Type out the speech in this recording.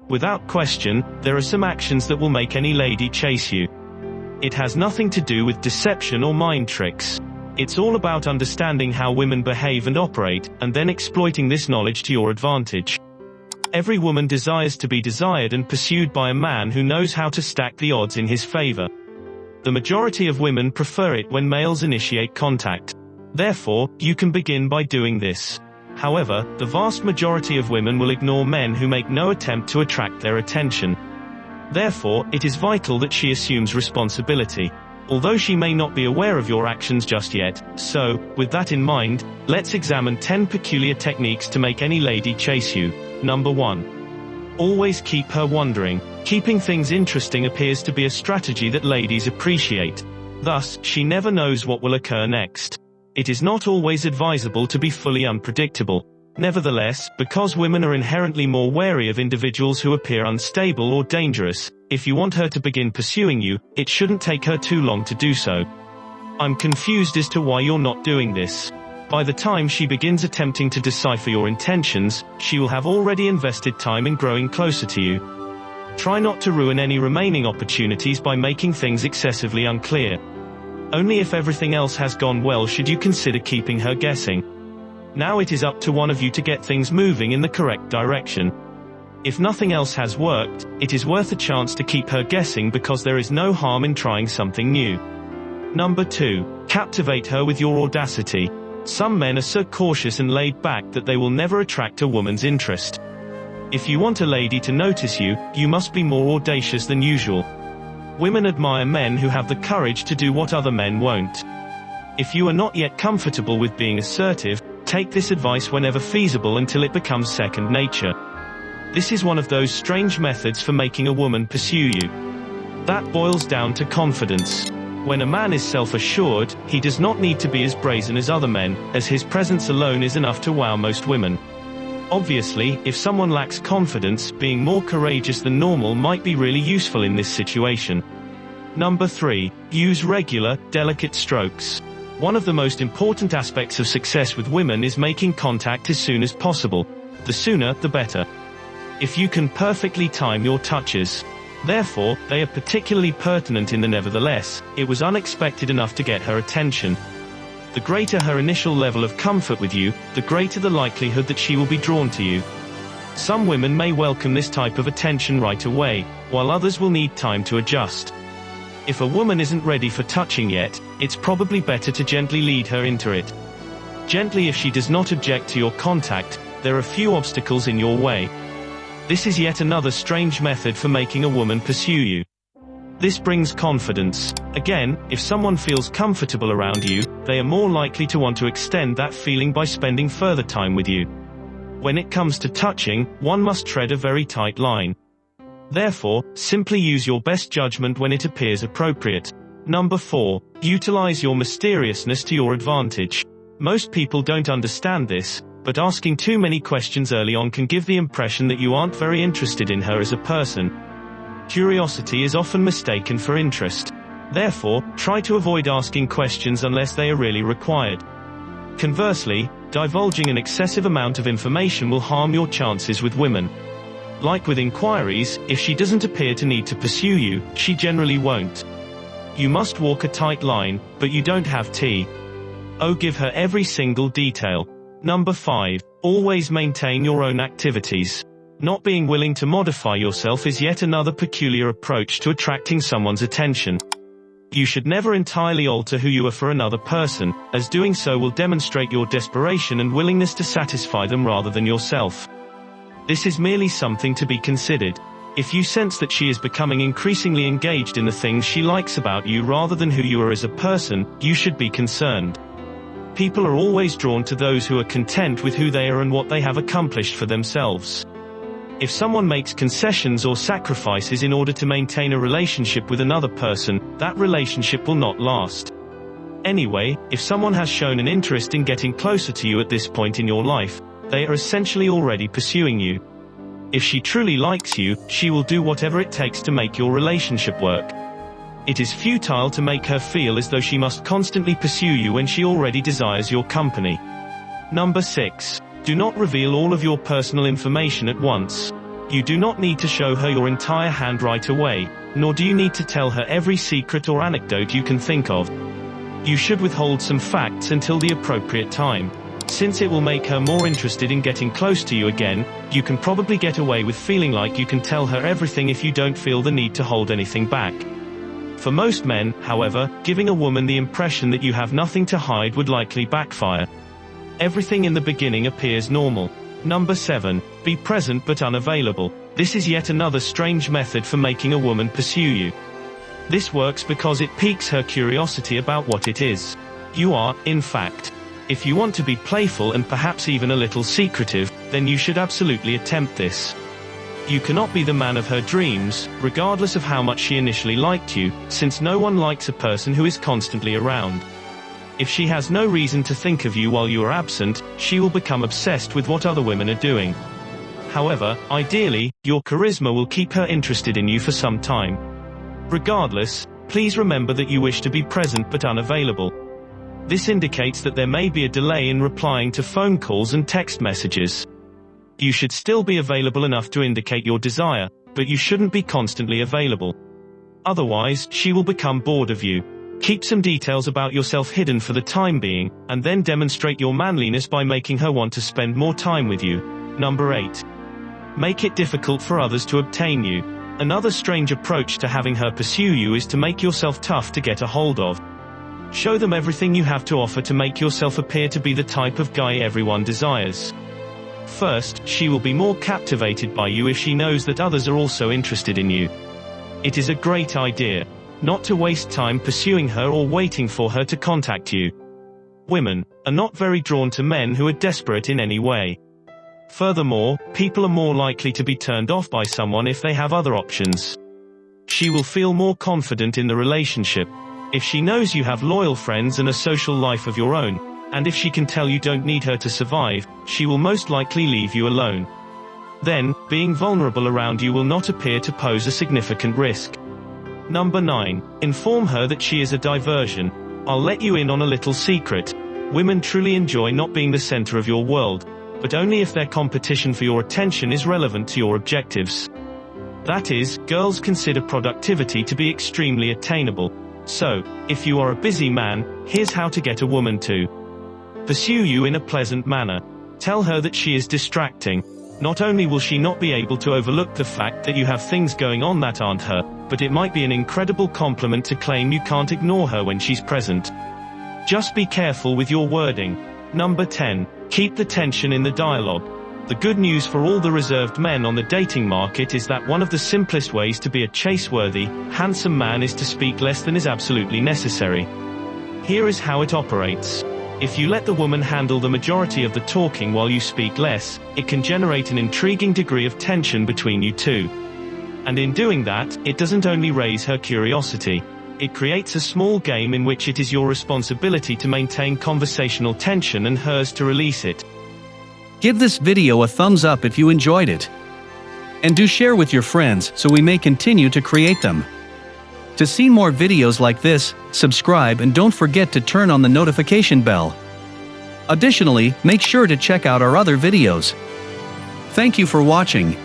Without question, there are some actions that will make any lady chase you. It has nothing to do with deception or mind tricks. It's all about understanding how women behave and operate, and then exploiting this knowledge to your advantage. Every woman desires to be desired and pursued by a man who knows how to stack the odds in his favor. The majority of women prefer it when males initiate contact. Therefore, you can begin by doing this. However, the vast majority of women will ignore men who make no attempt to attract their attention. Therefore, it is vital that she assumes responsibility. Although she may not be aware of your actions just yet. So, with that in mind, let's examine 10 peculiar techniques to make any lady chase you. Number 1. Always keep her wondering. Keeping things interesting appears to be a strategy that ladies appreciate. Thus, she never knows what will occur next. It is not always advisable to be fully unpredictable. Nevertheless, because women are inherently more wary of individuals who appear unstable or dangerous, if you want her to begin pursuing you, it shouldn't take her too long to do so. I'm confused as to why you're not doing this. By the time she begins attempting to decipher your intentions, she will have already invested time in growing closer to you. Try not to ruin any remaining opportunities by making things excessively unclear. Only if everything else has gone well should you consider keeping her guessing. Now it is up to one of you to get things moving in the correct direction. If nothing else has worked, it is worth a chance to keep her guessing because there is no harm in trying something new. Number 2. Captivate her with your audacity. Some men are so cautious and laid back that they will never attract a woman's interest. If you want a lady to notice you, you must be more audacious than usual. Women admire men who have the courage to do what other men won't. If you are not yet comfortable with being assertive, take this advice whenever feasible until it becomes second nature. This is one of those strange methods for making a woman pursue you. That boils down to confidence. When a man is self-assured, he does not need to be as brazen as other men, as his presence alone is enough to wow most women. Obviously, if someone lacks confidence, being more courageous than normal might be really useful in this situation. Number 3. Use regular, delicate strokes. One of the most important aspects of success with women is making contact as soon as possible. The sooner, the better. If you can perfectly time your touches. Therefore, they are particularly pertinent in the nevertheless, it was unexpected enough to get her attention. The greater her initial level of comfort with you, the greater the likelihood that she will be drawn to you. Some women may welcome this type of attention right away, while others will need time to adjust. If a woman isn't ready for touching yet, it's probably better to gently lead her into it. Gently if she does not object to your contact, there are few obstacles in your way. This is yet another strange method for making a woman pursue you. This brings confidence. Again, if someone feels comfortable around you, they are more likely to want to extend that feeling by spending further time with you. When it comes to touching, one must tread a very tight line. Therefore, simply use your best judgment when it appears appropriate. Number 4. Utilize your mysteriousness to your advantage. Most people don't understand this, but asking too many questions early on can give the impression that you aren't very interested in her as a person. Curiosity is often mistaken for interest. Therefore, try to avoid asking questions unless they are really required. Conversely, divulging an excessive amount of information will harm your chances with women. Like with inquiries, if she doesn't appear to need to pursue you, she generally won't. You must walk a tight line, but you don't have to. Give her every single detail. Number 5. Always maintain your own activities. Not being willing to modify yourself is yet another peculiar approach to attracting someone's attention. You should never entirely alter who you are for another person, as doing so will demonstrate your desperation and willingness to satisfy them rather than yourself. This is merely something to be considered. If you sense that she is becoming increasingly engaged in the things she likes about you rather than who you are as a person, you should be concerned. People are always drawn to those who are content with who they are and what they have accomplished for themselves. If someone makes concessions or sacrifices in order to maintain a relationship with another person, that relationship will not last. Anyway, if someone has shown an interest in getting closer to you at this point in your life, they are essentially already pursuing you. If she truly likes you, she will do whatever it takes to make your relationship work. It is futile to make her feel as though she must constantly pursue you when she already desires your company. Number 6. Do not reveal all of your personal information at once. You do not need to show her your entire hand right away, nor do you need to tell her every secret or anecdote you can think of. You should withhold some facts until the appropriate time. Since it will make her more interested in getting close to you again, you can probably get away with feeling like you can tell her everything if you don't feel the need to hold anything back. For most men, however, giving a woman the impression that you have nothing to hide would likely backfire. Everything in the beginning appears normal. Number 7. Be present but unavailable. This is yet another strange method for making a woman pursue you. This works because it piques her curiosity about what it is you are, in fact. If you want to be playful and perhaps even a little secretive, then you should absolutely attempt this. You cannot be the man of her dreams, regardless of how much she initially liked you, since no one likes a person who is constantly around. If she has no reason to think of you while you are absent, she will become obsessed with what other women are doing. However, ideally, your charisma will keep her interested in you for some time. Regardless, please remember that you wish to be present but unavailable. This indicates that there may be a delay in replying to phone calls and text messages. You should still be available enough to indicate your desire, but you shouldn't be constantly available. Otherwise, she will become bored of you. Keep some details about yourself hidden for the time being, and then demonstrate your manliness by making her want to spend more time with you. Number 8. Make it difficult for others to obtain you. Another strange approach to having her pursue you is to make yourself tough to get a hold of. Show them everything you have to offer to make yourself appear to be the type of guy everyone desires. First, she will be more captivated by you if she knows that others are also interested in you. It is a great idea not to waste time pursuing her or waiting for her to contact you. Women are not very drawn to men who are desperate in any way. Furthermore, people are more likely to be turned off by someone if they have other options. She will feel more confident in the relationship if she knows you have loyal friends and a social life of your own, and if she can tell you don't need her to survive, she will most likely leave you alone. Then, being vulnerable around you will not appear to pose a significant risk. Number 9. Inform her that she is a diversion. I'll let you in on a little secret. Women truly enjoy not being the center of your world, but only if their competition for your attention is relevant to your objectives. That is, girls consider productivity to be extremely attainable. So, if you are a busy man, here's how to get a woman to pursue you in a pleasant manner. Tell her that she is distracting. Not only will she not be able to overlook the fact that you have things going on that aren't her, but it might be an incredible compliment to claim you can't ignore her when she's present. Just be careful with your wording. Number 10. Keep the tension in the dialogue. The good news for all the reserved men on the dating market is that one of the simplest ways to be a chase-worthy, handsome man is to speak less than is absolutely necessary. Here is how it operates. If you let the woman handle the majority of the talking while you speak less, it can generate an intriguing degree of tension between you two. And in doing that, it doesn't only raise her curiosity. It creates a small game in which it is your responsibility to maintain conversational tension and hers to release it. Give this video a thumbs up if you enjoyed it. And do share with your friends so we may continue to create them. To see more videos like this, subscribe and don't forget to turn on the notification bell. Additionally, make sure to check out our other videos. Thank you for watching.